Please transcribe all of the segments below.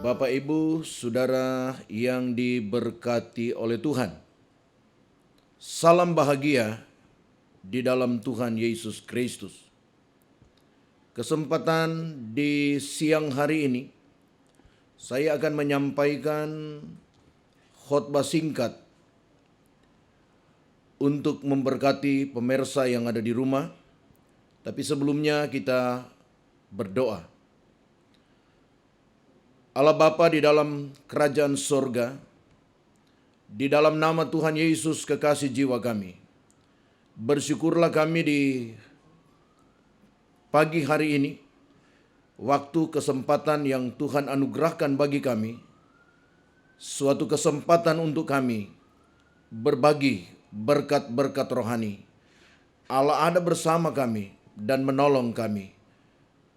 Bapak, Ibu, Saudara yang diberkati oleh Tuhan. Salam bahagia di dalam Tuhan Yesus Kristus. Kesempatan di siang hari ini, saya akan menyampaikan khotbah singkat untuk memberkati pemirsa yang ada di rumah. Tapi sebelumnya kita berdoa. Allah Bapa di dalam kerajaan sorga, di dalam nama Tuhan Yesus kekasih jiwa kami, bersyukurlah kami di pagi hari ini, waktu kesempatan yang Tuhan anugerahkan bagi kami, suatu kesempatan untuk kami berbagi berkat-berkat rohani. Allah ada bersama kami dan menolong kami.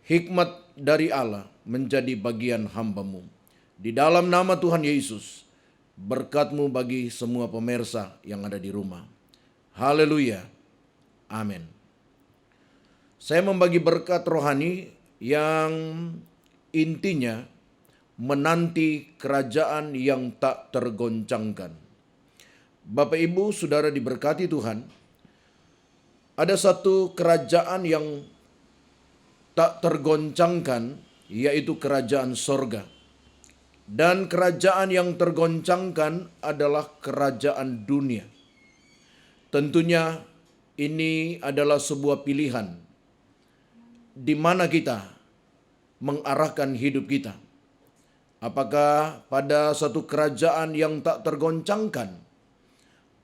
Hikmat dari Allah menjadi bagian hamba-Mu. Di dalam nama Tuhan Yesus, berkat-Mu bagi semua pemirsa yang ada di rumah. Haleluya. Amin. Saya membagi berkat rohani yang intinya menanti kerajaan yang tak tergoncangkan. Bapak, Ibu, Saudara diberkati Tuhan, ada satu kerajaan yang tak tergoncangkan, yaitu kerajaan sorga. Dan kerajaan yang tergoncangkan adalah kerajaan dunia. Tentunya ini adalah sebuah pilihan di mana kita mengarahkan hidup kita. Apakah pada satu kerajaan yang tak tergoncangkan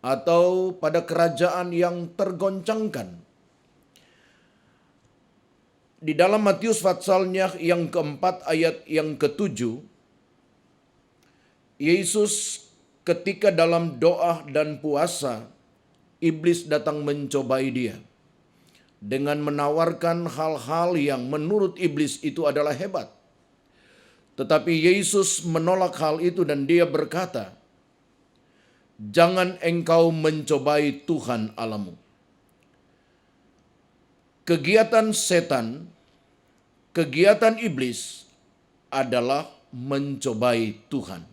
atau pada kerajaan yang tergoncangkan? Di dalam Matius pasalnya yang keempat ayat yang ketujuh, Yesus ketika dalam doa dan puasa, iblis datang mencobai dia dengan menawarkan hal-hal yang menurut iblis itu adalah hebat. Tetapi Yesus menolak hal itu dan dia berkata, "Jangan engkau mencobai Tuhan Allahmu." Kegiatan setan, kegiatan iblis adalah mencobai Tuhan.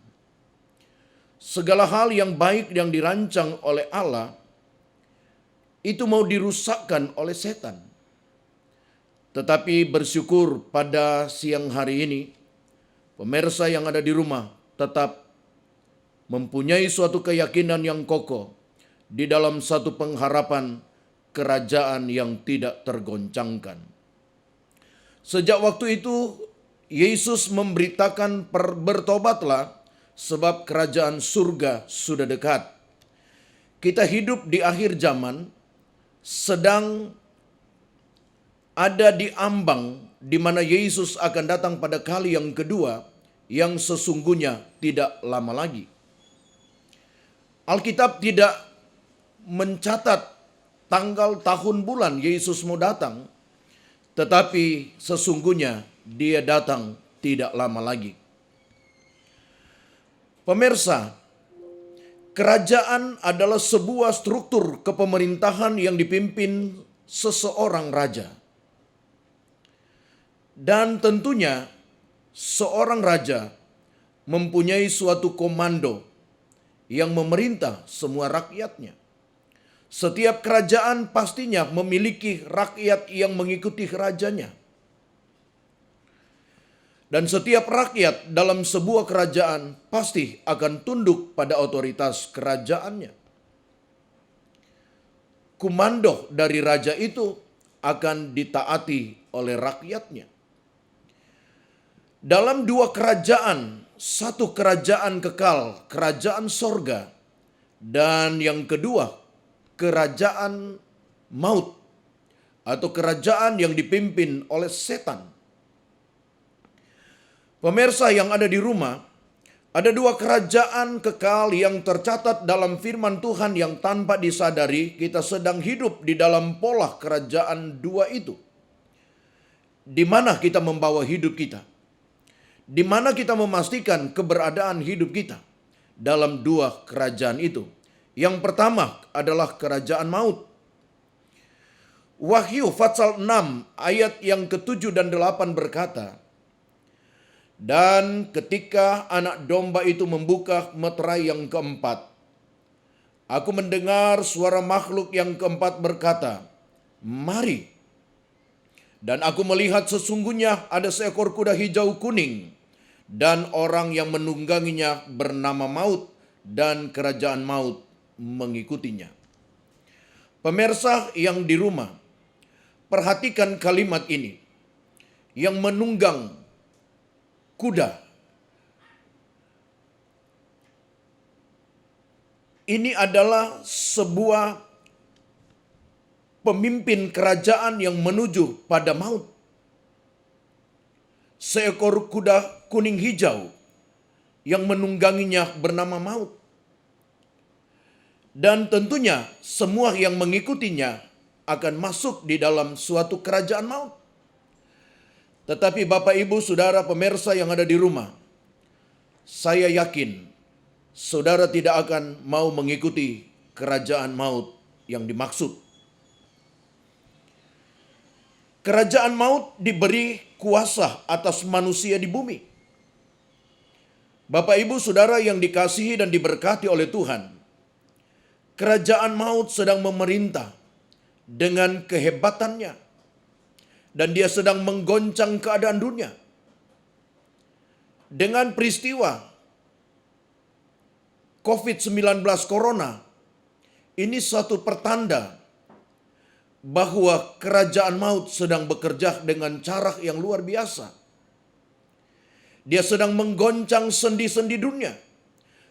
Segala hal yang baik yang dirancang oleh Allah itu mau dirusakkan oleh setan. Tetapi bersyukur pada siang hari ini, pemirsa yang ada di rumah tetap mempunyai suatu keyakinan yang kokoh di dalam satu pengharapan kerajaan yang tidak tergoncangkan. Sejak waktu itu, Yesus memberitakan bertobatlah sebab kerajaan surga sudah dekat. Kita hidup di akhir zaman, sedang ada di ambang di mana Yesus akan datang pada kali yang kedua yang sesungguhnya tidak lama lagi. Alkitab tidak mencatat tanggal, tahun, bulan Yesus mau datang, tetapi sesungguhnya dia datang tidak lama lagi. Pemirsa, kerajaan adalah sebuah struktur kepemerintahan yang dipimpin seseorang raja. Dan tentunya seorang raja mempunyai suatu komando yang memerintah semua rakyatnya. Setiap kerajaan pastinya memiliki rakyat yang mengikuti rajanya. Dan setiap rakyat dalam sebuah kerajaan pasti akan tunduk pada otoritas kerajaannya. Komando dari raja itu akan ditaati oleh rakyatnya. Dalam dua kerajaan, satu kerajaan kekal, kerajaan sorga, dan yang kedua, kerajaan maut atau kerajaan yang dipimpin oleh setan. Pemirsa yang ada di rumah, ada dua kerajaan kekal yang tercatat dalam firman Tuhan yang tanpa disadari kita sedang hidup di dalam pola kerajaan dua itu. Di mana kita membawa hidup kita? Di mana kita memastikan keberadaan hidup kita dalam dua kerajaan itu? Yang pertama adalah kerajaan maut. Wahyu pasal 6 ayat yang ke-7 dan 8 berkata, Dan ketika anak domba itu membuka meterai yang keempat, aku mendengar suara makhluk yang keempat berkata, "Mari." Dan aku melihat sesungguhnya ada seekor kuda hijau kuning, dan orang yang menungganginya bernama Maut, dan kerajaan maut mengikutinya. Pemirsa yang di rumah, perhatikan kalimat ini. Yang menunggang kuda. Ini adalah sebuah pemimpin kerajaan yang menuju pada maut. Seekor kuda kuning hijau yang menungganginya bernama Maut. Dan tentunya semua yang mengikutinya akan masuk di dalam suatu kerajaan maut. Tetapi Bapak, Ibu, Saudara, pemirsa yang ada di rumah, saya yakin saudara tidak akan mau mengikuti kerajaan maut yang dimaksud. Kerajaan maut diberi kuasa atas manusia di bumi. Bapak, Ibu, Saudara yang dikasihi dan diberkati oleh Tuhan, kerajaan maut sedang memerintah dengan kehebatannya. Dan dia sedang menggoncang keadaan dunia. Dengan peristiwa COVID-19 Corona, ini suatu pertanda bahwa kerajaan maut sedang bekerja dengan cara yang luar biasa. Dia sedang menggoncang sendi-sendi dunia.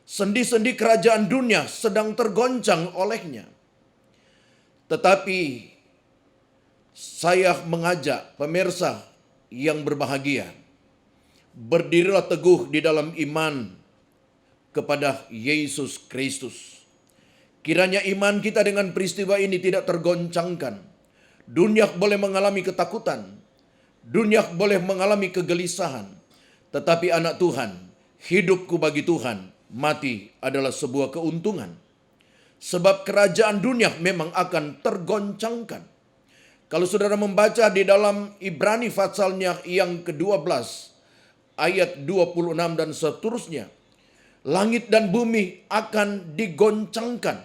Sendi-sendi kerajaan dunia sedang tergoncang olehnya. Tetapi saya mengajak pemirsa yang berbahagia, berdirilah teguh di dalam iman kepada Yesus Kristus. Kiranya iman kita dengan peristiwa ini tidak tergoncangkan. Dunia boleh mengalami ketakutan, dunia boleh mengalami kegelisahan, tetapi anak Tuhan, hidupku bagi Tuhan, mati adalah sebuah keuntungan. Sebab kerajaan dunia memang akan tergoncangkan. Kalau saudara membaca di dalam Ibrani pasalnya yang ke-12, ayat 26 dan seterusnya, langit dan bumi akan digoncangkan.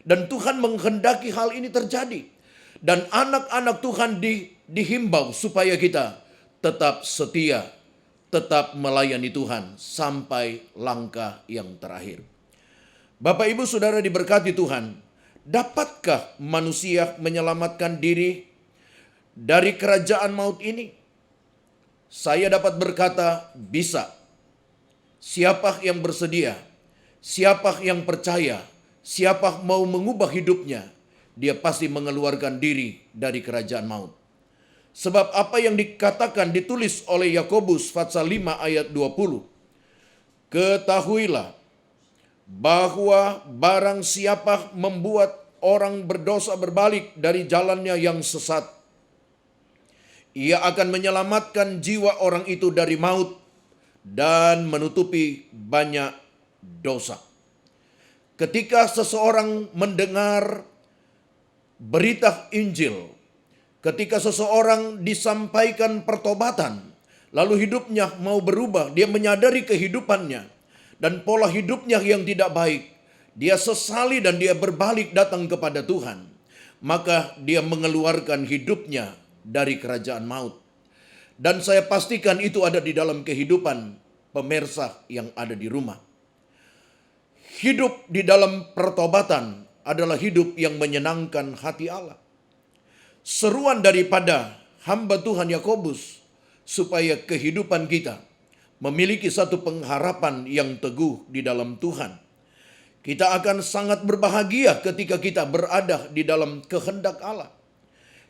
Dan Tuhan menghendaki hal ini terjadi. Dan anak-anak Tuhan dihimbau supaya kita tetap setia, tetap melayani Tuhan sampai langkah yang terakhir. Bapak, Ibu, Saudara diberkati Tuhan, dapatkah manusia menyelamatkan diri dari kerajaan maut ini? Saya dapat berkata, bisa. Siapa yang bersedia, siapa yang percaya, siapa mau mengubah hidupnya, dia pasti mengeluarkan diri dari kerajaan maut. Sebab apa yang dikatakan ditulis oleh Yakobus pasal 5 ayat 20. Ketahuilah bahwa barang siapa membuat orang berdosa berbalik dari jalannya yang sesat, ia akan menyelamatkan jiwa orang itu dari maut dan menutupi banyak dosa. Ketika seseorang mendengar berita Injil, ketika seseorang disampaikan pertobatan, lalu hidupnya mau berubah, dia menyadari kehidupannya dan pola hidupnya yang tidak baik, dia sesali dan dia berbalik datang kepada Tuhan, maka dia mengeluarkan hidupnya dari kerajaan maut. Dan saya pastikan itu ada di dalam kehidupan pemirsa yang ada di rumah. Hidup di dalam pertobatan adalah hidup yang menyenangkan hati Allah. Seruan daripada hamba Tuhan Yakobus supaya kehidupan kita memiliki satu pengharapan yang teguh di dalam Tuhan. Kita akan sangat berbahagia ketika kita berada di dalam kehendak Allah.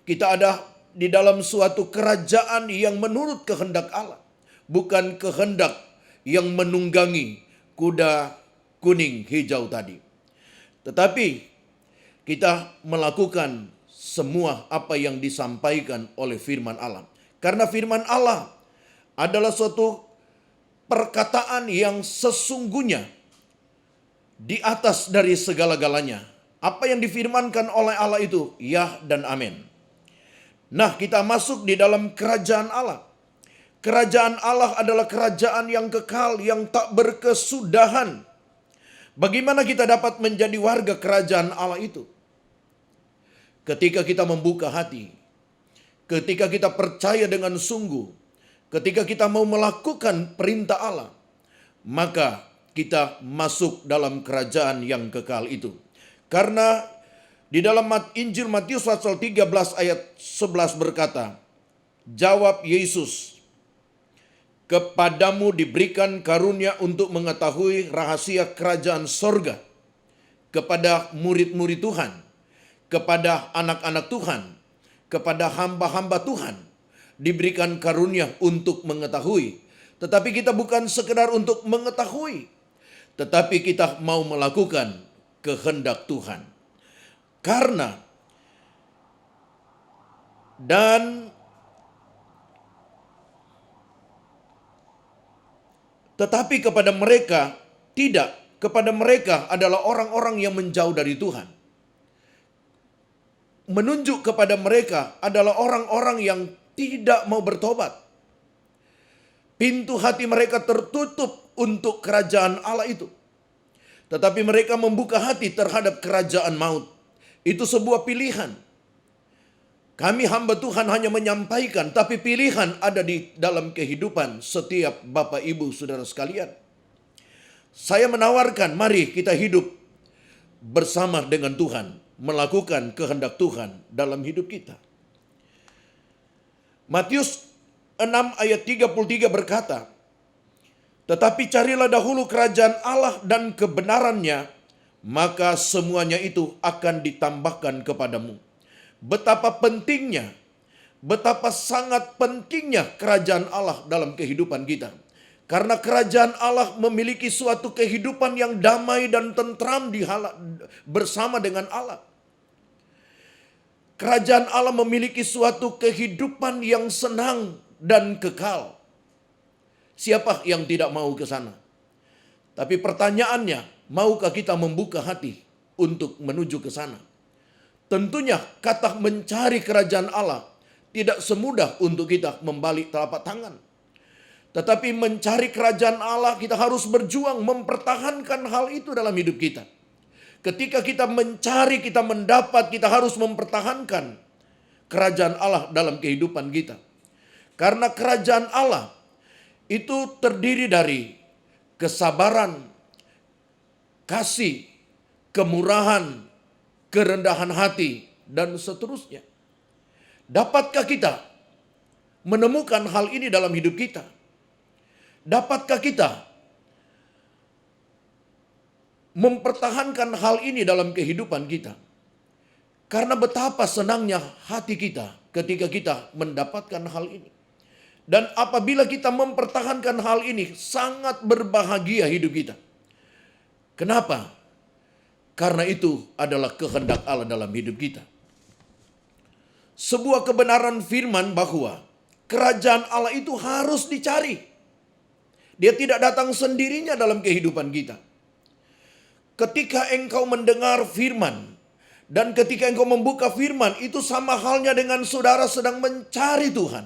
Kita ada di dalam suatu kerajaan yang menurut kehendak Allah, bukan kehendak yang menunggangi kuda kuning hijau tadi. Tetapi kita melakukan semua apa yang disampaikan oleh firman Allah. Karena firman Allah adalah suatu perkataan yang sesungguhnya di atas dari segala-galanya. Apa yang difirmankan oleh Allah itu ya dan amin. Nah, kita masuk di dalam kerajaan Allah. Kerajaan Allah adalah kerajaan yang kekal, yang tak berkesudahan. Bagaimana kita dapat menjadi warga kerajaan Allah itu? Ketika kita membuka hati, ketika kita percaya dengan sungguh, ketika kita mau melakukan perintah Allah, maka kita masuk dalam kerajaan yang kekal itu. Karena di dalam Injil Matius pasal 13 ayat 11 berkata, jawab Yesus, kepadamu diberikan karunia untuk mengetahui rahasia kerajaan sorga. Kepada murid-murid Tuhan, kepada anak-anak Tuhan, kepada hamba-hamba Tuhan, diberikan karunia untuk mengetahui. Tetapi kita bukan sekedar untuk mengetahui, tetapi kita mau melakukan kehendak Tuhan. Karena tetapi kepada mereka tidak, kepada mereka adalah orang-orang yang menjauh dari Tuhan. Menunjuk kepada mereka adalah orang-orang yang tidak mau bertobat. Pintu hati mereka tertutup untuk kerajaan Allah itu. Tetapi mereka membuka hati terhadap kerajaan maut. Itu sebuah pilihan. Kami hamba Tuhan hanya menyampaikan, tapi pilihan ada di dalam kehidupan setiap Bapak Ibu Saudara sekalian. Saya menawarkan, mari kita hidup bersama dengan Tuhan, melakukan kehendak Tuhan dalam hidup kita. Matius 6 ayat 33 berkata, tetapi carilah dahulu kerajaan Allah dan kebenarannya, maka semuanya itu akan ditambahkan kepadamu. Betapa pentingnya, betapa sangat pentingnya kerajaan Allah dalam kehidupan kita. Karena kerajaan Allah memiliki suatu kehidupan yang damai dan tentram bersama dengan Allah. Kerajaan Allah memiliki suatu kehidupan yang senang dan kekal. Siapa yang tidak mau ke sana? Tapi pertanyaannya, maukah kita membuka hati untuk menuju ke sana? Tentunya kata mencari kerajaan Allah tidak semudah untuk kita membalik telapak tangan. Tetapi mencari kerajaan Allah kita harus berjuang mempertahankan hal itu dalam hidup kita. Ketika kita mencari, kita mendapat, kita harus mempertahankan kerajaan Allah dalam kehidupan kita. Karena kerajaan Allah itu terdiri dari kesabaran, kasih, kemurahan, kerendahan hati, dan seterusnya. Dapatkah kita menemukan hal ini dalam hidup kita? Dapatkah kita mempertahankan hal ini dalam kehidupan kita? Karena betapa senangnya hati kita ketika kita mendapatkan hal ini. Dan apabila kita mempertahankan hal ini, sangat berbahagia hidup kita. Kenapa? Karena itu adalah kehendak Allah dalam hidup kita. Sebuah kebenaran firman bahwa kerajaan Allah itu harus dicari. Dia tidak datang sendirinya dalam kehidupan kita. Ketika engkau mendengar firman, dan ketika engkau membuka firman, itu sama halnya dengan saudara sedang mencari Tuhan.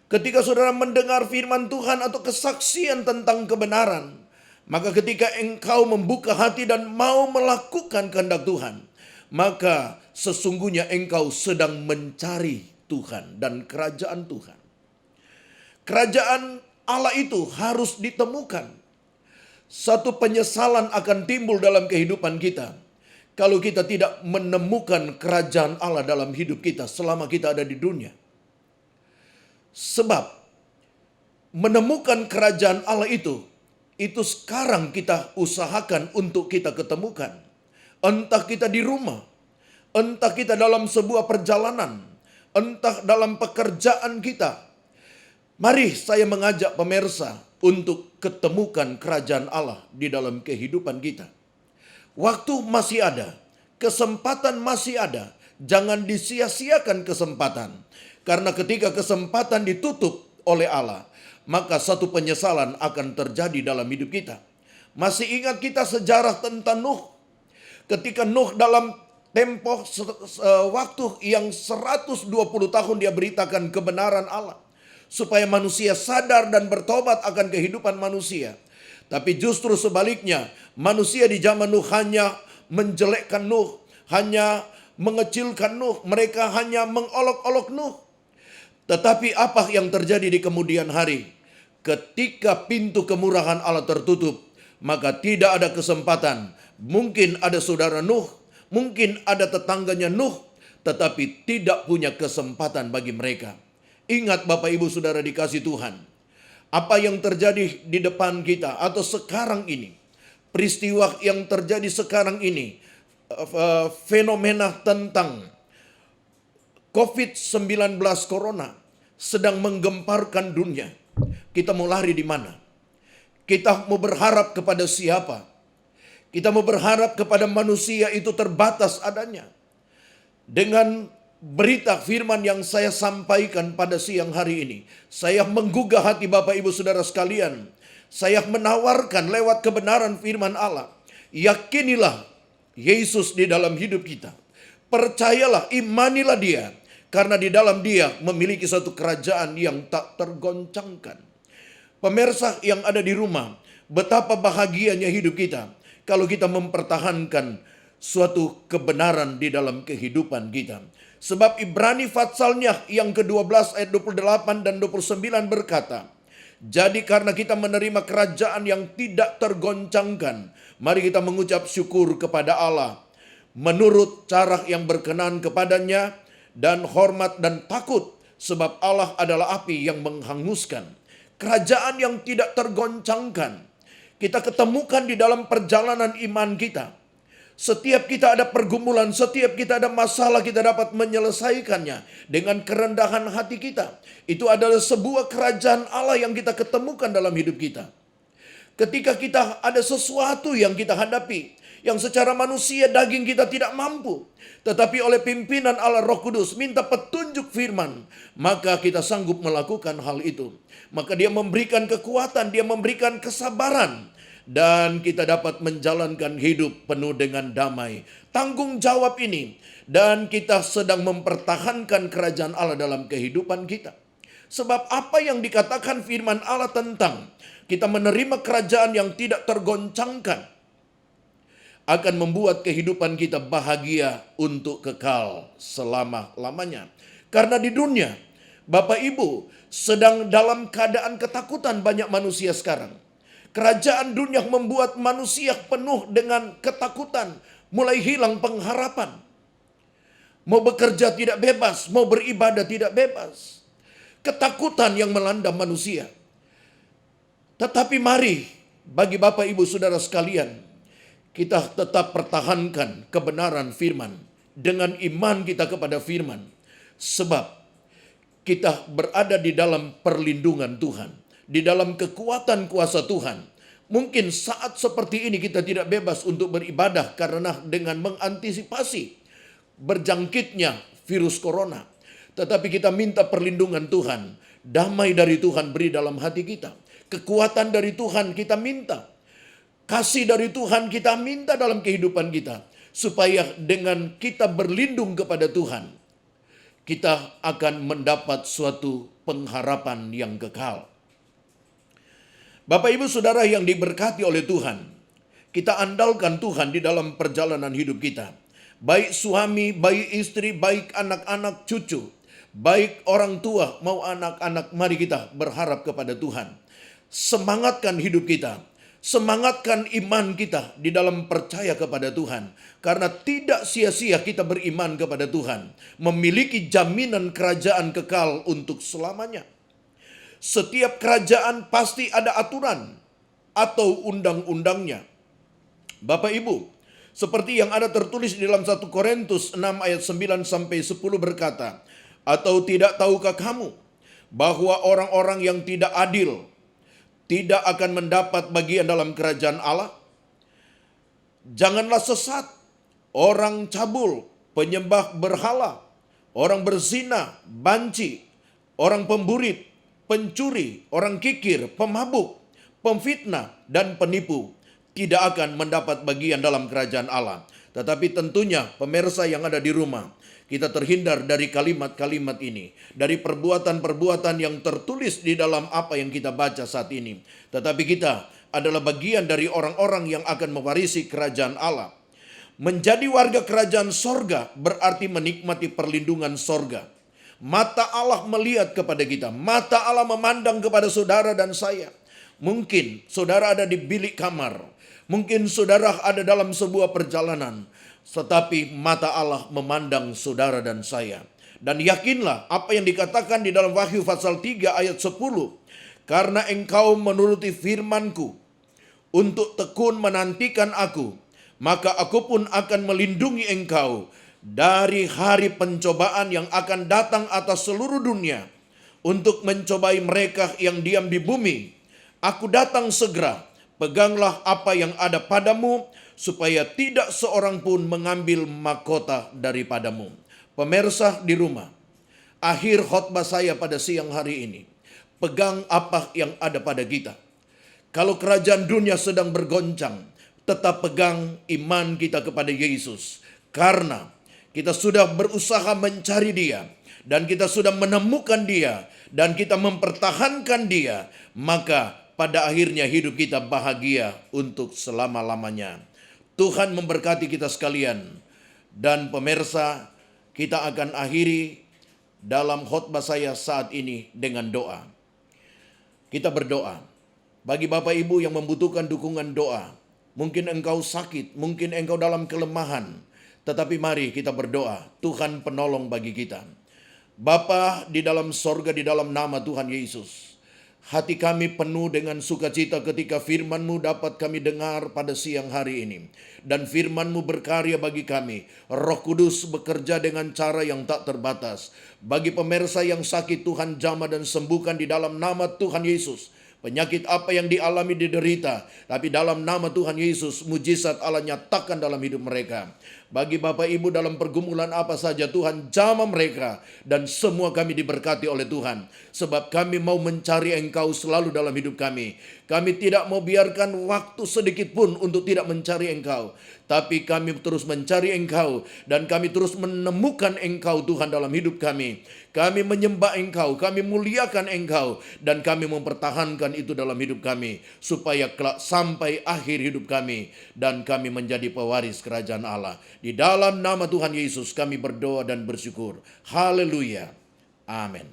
Ketika saudara mendengar firman Tuhan atau kesaksian tentang kebenaran, maka ketika engkau membuka hati dan mau melakukan kehendak Tuhan, maka sesungguhnya engkau sedang mencari Tuhan dan kerajaan Tuhan. Kerajaan Allah itu harus ditemukan. Satu penyesalan akan timbul dalam kehidupan kita kalau kita tidak menemukan kerajaan Allah dalam hidup kita selama kita ada di dunia. Sebab menemukan kerajaan Allah itu sekarang kita usahakan untuk kita ketemukan. Entah kita di rumah, entah kita dalam sebuah perjalanan, entah dalam pekerjaan kita. Mari saya mengajak pemirsa untuk ketemukan kerajaan Allah di dalam kehidupan kita. Waktu masih ada, kesempatan masih ada. Jangan disia-siakan kesempatan. Karena ketika kesempatan ditutup oleh Allah, maka satu penyesalan akan terjadi dalam hidup kita. Masih ingat kita sejarah tentang Nuh? Ketika Nuh dalam tempo waktu yang 120 tahun dia beritakan kebenaran Allah. supaya manusia sadar dan bertobat akan kehidupan manusia. Tapi justru sebaliknya, manusia di zaman Nuh hanya menjelekkan Nuh, hanya mengecilkan Nuh, mereka hanya mengolok-olok Nuh. Tetapi apa yang terjadi di kemudian hari? Ketika pintu kemurahan Allah tertutup, maka tidak ada kesempatan. Mungkin ada saudara Nuh, mungkin ada tetangganya Nuh, tetapi tidak punya kesempatan bagi mereka. Ingat Bapak Ibu Saudara dikasih Tuhan, apa yang terjadi di depan kita atau sekarang ini, peristiwa yang terjadi sekarang ini, fenomena tentang COVID-19 Corona sedang menggemparkan dunia. Kita mau lari di mana? Kita mau berharap kepada siapa? Kita mau berharap kepada manusia itu terbatas adanya. Dengan berita firman yang saya sampaikan pada siang hari ini, saya menggugah hati Bapak Ibu Saudara sekalian. Saya menawarkan lewat kebenaran firman Allah. Yakinilah Yesus di dalam hidup kita. Percayalah, imanilah Dia. Karena di dalam Dia memiliki satu kerajaan yang tak tergoncangkan. Pemirsa yang ada di rumah, betapa bahagianya hidup kita kalau kita mempertahankan suatu kebenaran di dalam kehidupan kita. Sebab Ibrani Fatsalnya yang ke-12 ayat 28 dan 29 berkata, jadi karena kita menerima kerajaan yang tidak tergoncangkan, mari kita mengucap syukur kepada Allah menurut cara yang berkenan kepadanya, dan hormat dan takut, sebab Allah adalah api yang menghanguskan. Kerajaan yang tidak tergoncangkan kita ketemukan di dalam perjalanan iman kita. Setiap kita ada pergumulan, setiap kita ada masalah, kita dapat menyelesaikannya dengan kerendahan hati kita. Itu adalah sebuah kerajaan Allah yang kita ketemukan dalam hidup kita. Ketika kita ada sesuatu yang kita hadapi, yang secara manusia daging kita tidak mampu, tetapi oleh pimpinan Allah Roh Kudus minta petunjuk firman, maka kita sanggup melakukan hal itu. Maka Dia memberikan kekuatan, Dia memberikan kesabaran, dan kita dapat menjalankan hidup penuh dengan damai. Tanggung jawab ini, dan kita sedang mempertahankan kerajaan Allah dalam kehidupan kita. Sebab apa yang dikatakan firman Allah tentang kita menerima kerajaan yang tidak tergoncangkan akan membuat kehidupan kita bahagia untuk kekal selama-lamanya. Karena di dunia, Bapak Ibu, sedang dalam keadaan ketakutan banyak manusia sekarang. Kerajaan dunia membuat manusia penuh dengan ketakutan, mulai hilang pengharapan. Mau bekerja tidak bebas, mau beribadah tidak bebas. Ketakutan yang melanda manusia. Tetapi mari, bagi Bapak Ibu Saudara sekalian, kita tetap pertahankan kebenaran firman dengan iman kita kepada firman. Sebab kita berada di dalam perlindungan Tuhan, di dalam kekuatan kuasa Tuhan. Mungkin saat seperti ini kita tidak bebas untuk beribadah karena dengan mengantisipasi berjangkitnya virus corona. Tetapi kita minta perlindungan Tuhan, damai dari Tuhan beri dalam hati kita. Kekuatan dari Tuhan kita minta. Kasih dari Tuhan kita minta dalam kehidupan kita. Supaya dengan kita berlindung kepada Tuhan, kita akan mendapat suatu pengharapan yang kekal. Bapak Ibu Saudara yang diberkati oleh Tuhan, kita andalkan Tuhan di dalam perjalanan hidup kita. Baik suami, baik istri, baik anak-anak cucu, baik orang tua mau anak-anak, mari kita berharap kepada Tuhan. Semangatkan hidup kita. Semangatkan iman kita di dalam percaya kepada Tuhan. Karena tidak sia-sia kita beriman kepada Tuhan. Memiliki jaminan kerajaan kekal untuk selamanya. Setiap kerajaan pasti ada aturan atau undang-undangnya. Bapak Ibu, seperti yang ada tertulis di dalam 1 Korintus 6 ayat 9 sampai 10 berkata, atau tidak tahukah kamu bahwa orang-orang yang tidak adil tidak akan mendapat bagian dalam kerajaan Allah? Janganlah sesat, orang cabul, penyembah berhala, orang berzina, banci, orang pemburit, pencuri, orang kikir, pemabuk, pemfitnah, dan penipu tidak akan mendapat bagian dalam kerajaan Allah. Tetapi tentunya pemirsa yang ada di rumah, kita terhindar dari kalimat-kalimat ini, dari perbuatan-perbuatan yang tertulis di dalam apa yang kita baca saat ini. Tetapi kita adalah bagian dari orang-orang yang akan mewarisi kerajaan Allah. Menjadi warga kerajaan sorga berarti menikmati perlindungan sorga. Mata Allah melihat kepada kita, mata Allah memandang kepada saudara dan saya. Mungkin saudara ada di bilik kamar, mungkin saudara ada dalam sebuah perjalanan, tetapi mata Allah memandang saudara dan saya. Dan yakinlah apa yang dikatakan di dalam Wahyu pasal 3 ayat 10. Karena engkau menuruti firman-Ku untuk tekun menantikan Aku, maka Aku pun akan melindungi engkau dari hari pencobaan yang akan datang atas seluruh dunia untuk mencobai mereka yang diam di bumi. Aku datang segera, peganglah apa yang ada padamu, supaya tidak seorang pun mengambil mahkota daripadamu. Pemirsa di rumah, akhir khotbah saya pada siang hari ini, pegang apa yang ada pada kita. Kalau kerajaan dunia sedang bergoncang, tetap pegang iman kita kepada Yesus. Karena kita sudah berusaha mencari Dia, dan kita sudah menemukan Dia, dan kita mempertahankan Dia, maka pada akhirnya hidup kita bahagia untuk selama-lamanya. Tuhan memberkati kita sekalian. Dan pemirsa, kita akan akhiri dalam khotbah saya saat ini dengan doa. Kita berdoa. Bagi Bapak Ibu yang membutuhkan dukungan doa, mungkin engkau sakit, mungkin engkau dalam kelemahan, tetapi mari kita berdoa. Tuhan penolong bagi kita. Bapa di dalam sorga, di dalam nama Tuhan Yesus, hati kami penuh dengan sukacita ketika firman-Mu dapat kami dengar pada siang hari ini. Dan firman-Mu berkarya bagi kami. Roh Kudus bekerja dengan cara yang tak terbatas. Bagi pemirsa yang sakit, Tuhan jamah dan sembuhkan di dalam nama Tuhan Yesus. Penyakit apa yang dialami diderita, tapi dalam nama Tuhan Yesus, mujizat Allah nyatakan dalam hidup mereka. Bagi Bapak Ibu dalam pergumulan apa saja, Tuhan jamah mereka. Dan semua kami diberkati oleh Tuhan. Sebab kami mau mencari Engkau selalu dalam hidup kami. Kami tidak mau biarkan waktu sedikit pun untuk tidak mencari Engkau. Tapi kami terus mencari Engkau. Dan kami terus menemukan Engkau Tuhan dalam hidup kami. Kami menyembah Engkau, kami muliakan Engkau. Dan kami mempertahankan itu dalam hidup kami. Supaya kelak sampai akhir hidup kami. Dan kami menjadi pewaris kerajaan Allah. Di dalam nama Tuhan Yesus kami berdoa dan bersyukur. Haleluya. Amin.